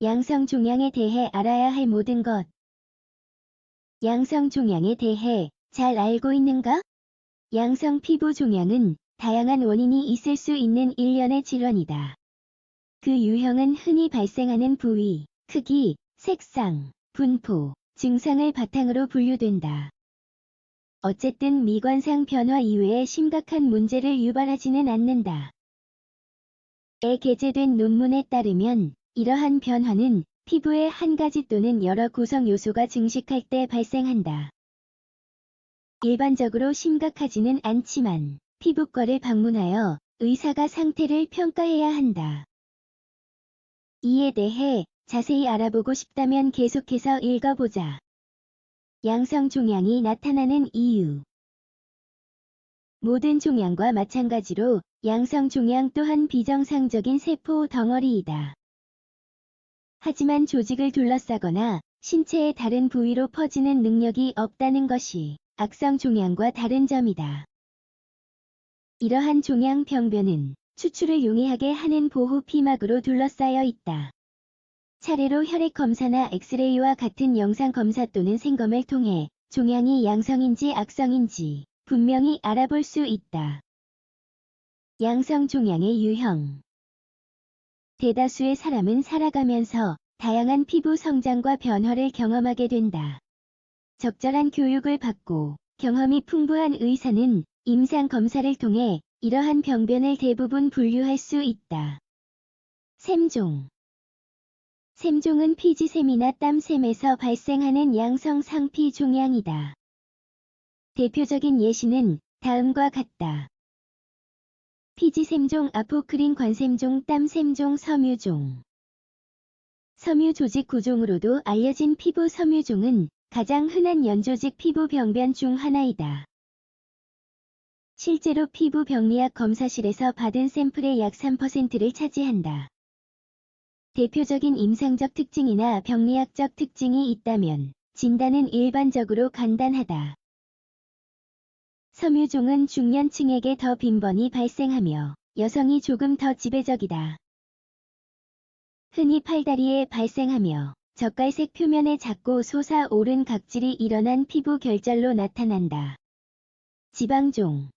양성 종양에 대해 알아야 할 모든 것. 양성 종양에 대해 잘 알고 있는가? 양성 피부 종양은 다양한 원인이 있을 수 있는 일련의 질환이다. 그 유형은 흔히 발생하는 부위, 크기, 색상, 분포, 증상을 바탕으로 분류된다. 어쨌든 미관상 변화 이외에 심각한 문제를 유발하지는 않는다. 에 게재된 논문에 따르면 이러한 변화는 피부의 한 가지 또는 여러 구성 요소가 증식할 때 발생한다. 일반적으로 심각하지는 않지만 피부과를 방문하여 의사가 상태를 평가해야 한다. 이에 대해 자세히 알아보고 싶다면 계속해서 읽어보자. 양성 종양이 나타나는 이유. 모든 종양과 마찬가지로 양성 종양 또한 비정상적인 세포 덩어리이다. 하지만 조직을 둘러싸거나 신체의 다른 부위로 퍼지는 능력이 없다는 것이 악성 종양과 다른 점이다. 이러한 종양 병변은 추출을 용이하게 하는 보호 피막으로 둘러싸여 있다. 차례로 혈액 검사나 엑스레이와 같은 영상 검사 또는 생검을 통해 종양이 양성인지 악성인지 분명히 알아볼 수 있다. 양성 종양의 유형. 대다수의 사람은 살아가면서 다양한 피부 성장과 변화를 경험하게 된다. 적절한 교육을 받고 경험이 풍부한 의사는 임상 검사를 통해 이러한 병변을 대부분 분류할 수 있다. 샘종. 샘종은 피지샘이나 땀샘에서 발생하는 양성 상피 종양이다. 대표적인 예시는 다음과 같다. 피지샘종, 아포크린 관샘종, 땀샘종, 섬유종. 섬유 조직 구종으로도 알려진 피부 섬유종은 가장 흔한 연조직 피부 병변 중 하나이다. 실제로 피부 병리학 검사실에서 받은 샘플의 약 3%를 차지한다. 대표적인 임상적 특징이나 병리학적 특징이 있다면 진단은 일반적으로 간단하다. 섬유종은 중년층에게 더 빈번히 발생하며 여성이 조금 더 지배적이다. 흔히 팔다리에 발생하며 젓갈색 표면에 작고 솟아오른 각질이 일어난 피부 결절로 나타난다. 지방종.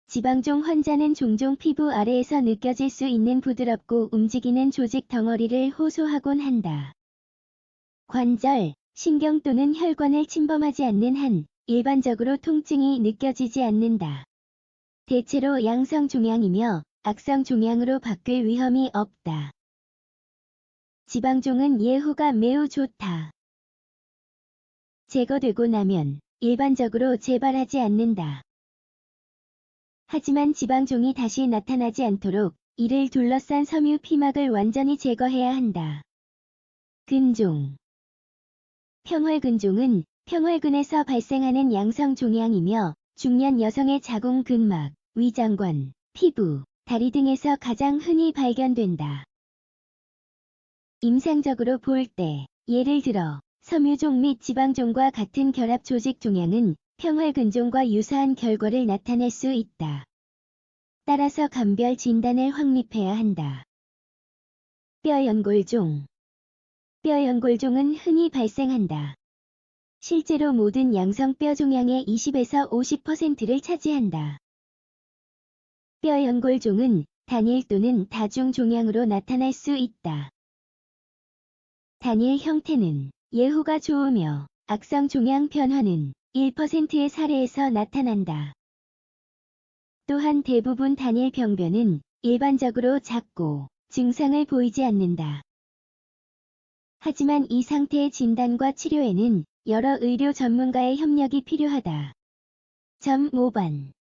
지방종 환자는 종종 피부 아래에서 느껴질 수 있는 부드럽고 움직이는 조직 덩어리를 호소하곤 한다. 관절, 신경 또는 혈관을 침범하지 않는 한 일반적으로 통증이 느껴지지 않는다. 대체로 양성 종양이며 악성 종양으로 바뀔 위험이 없다. 지방종은 예후가 매우 좋다. 제거되고 나면 일반적으로 재발하지 않는다. 하지만 지방종이 다시 나타나지 않도록 이를 둘러싼 섬유 피막을 완전히 제거해야 한다. 근종. 평활근종은 평활근에서 발생하는 양성 종양이며 중년 여성의 자궁 근막, 위장관, 피부, 다리 등에서 가장 흔히 발견된다. 임상적으로 볼 때, 예를 들어 섬유종 및 지방종과 같은 결합 조직 종양은 평활근종과 유사한 결과를 나타낼 수 있다. 따라서 감별 진단을 확립해야 한다. 뼈연골종. 뼈연골종은 흔히 발생한다. 실제로 모든 양성 뼈 종양의 20에서 50%를 차지한다. 뼈연골종은 단일 또는 다중 종양으로 나타날 수 있다. 단일 형태는 예후가 좋으며 악성 종양 변화는 1%의 사례에서 나타난다. 또한 대부분 단일 병변은 일반적으로 작고 증상을 보이지 않는다. 하지만 이 상태의 진단과 치료에는 여러 의료 전문가의 협력이 필요하다. 모반.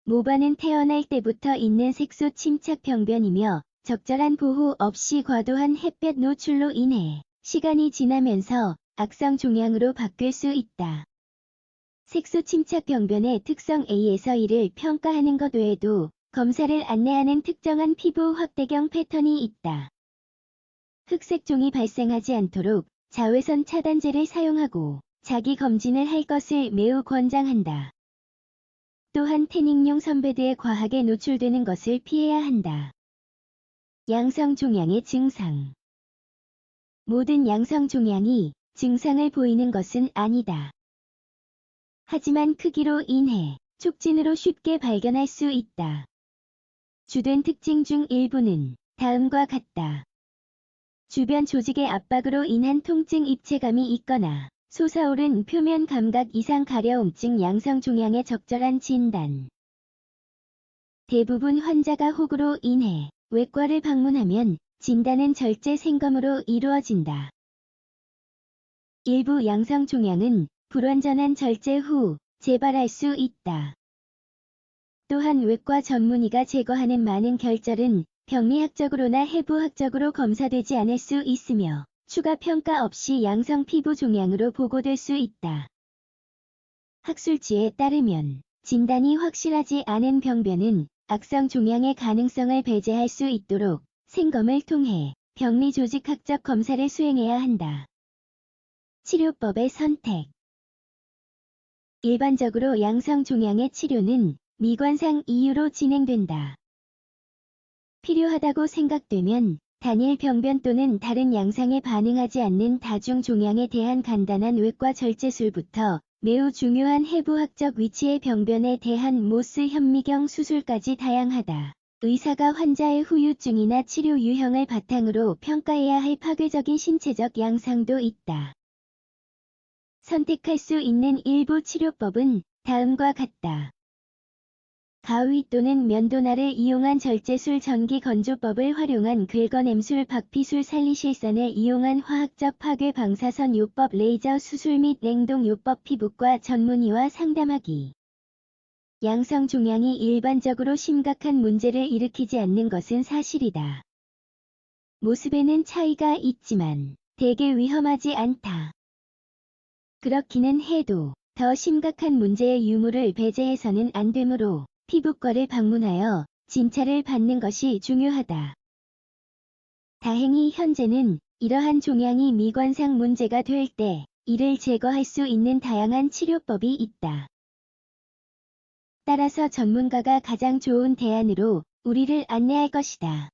모반은 태어날 때부터 있는 색소 침착 병변이며 적절한 보호 없이 과도한 햇볕 노출로 인해 시간이 지나면서 악성 종양으로 바뀔 수 있다. 색소 침착 병변의 특성 A에서 이를 평가하는 것 외에도 검사를 안내하는 특정한 피부 확대경 패턴이 있다. 흑색종이 발생하지 않도록 자외선 차단제를 사용하고 자기 검진을 할 것을 매우 권장한다. 또한 태닝용 선베드에 과하게 노출되는 것을 피해야 한다. 양성 종양의 증상. 모든 양성 종양이 증상을 보이는 것은 아니다. 하지만 크기로 인해 촉진으로 쉽게 발견할 수 있다. 주된 특징 중 일부는 다음과 같다. 주변 조직의 압박으로 인한 통증, 입체감이 있거나 솟아오른 표면 감각 이상, 가려움증, 양성 종양의 적절한 진단. 대부분 환자가 혹으로 인해 외과를 방문하면 진단은 절제 생검으로 이루어진다. 일부 양성 종양은 불완전한 절제 후 재발할 수 있다. 또한 외과 전문의가 제거하는 많은 결절은 병리학적으로나 해부학적으로 검사되지 않을 수 있으며 추가 평가 없이 양성 피부 종양으로 보고될 수 있다. 학술지에 따르면 진단이 확실하지 않은 병변은 악성 종양의 가능성을 배제할 수 있도록 생검을 통해 병리조직학적 검사를 수행해야 한다. 치료법의 선택. 일반적으로 양성 종양의 치료는 미관상 이유로 진행된다. 필요하다고 생각되면 단일 병변 또는 다른 양상에 반응하지 않는 다중 종양에 대한 간단한 외과 절제술부터 매우 중요한 해부학적 위치의 병변에 대한 모스 현미경 수술까지 다양하다. 의사가 환자의 후유증이나 치료 유형을 바탕으로 평가해야 할 파괴적인 신체적 양상도 있다. 선택할 수 있는 일부 치료법은 다음과 같다. 가위 또는 면도날을 이용한 절제술, 전기 건조법을 활용한 긁어냄술, 박피술, 살리실선을 이용한 화학적 파괴 방사선 요법, 레이저 수술 및 냉동 요법, 피부과 전문의와 상담하기. 양성 종양이 일반적으로 심각한 문제를 일으키지 않는 것은 사실이다. 모습에는 차이가 있지만 대개 위험하지 않다. 그렇기는 해도 더 심각한 문제의 유무를 배제해서는 안 되므로 피부과를 방문하여 진찰을 받는 것이 중요하다. 다행히 현재는 이러한 종양이 미관상 문제가 될 때 이를 제거할 수 있는 다양한 치료법이 있다. 따라서 전문가가 가장 좋은 대안으로 우리를 안내할 것이다.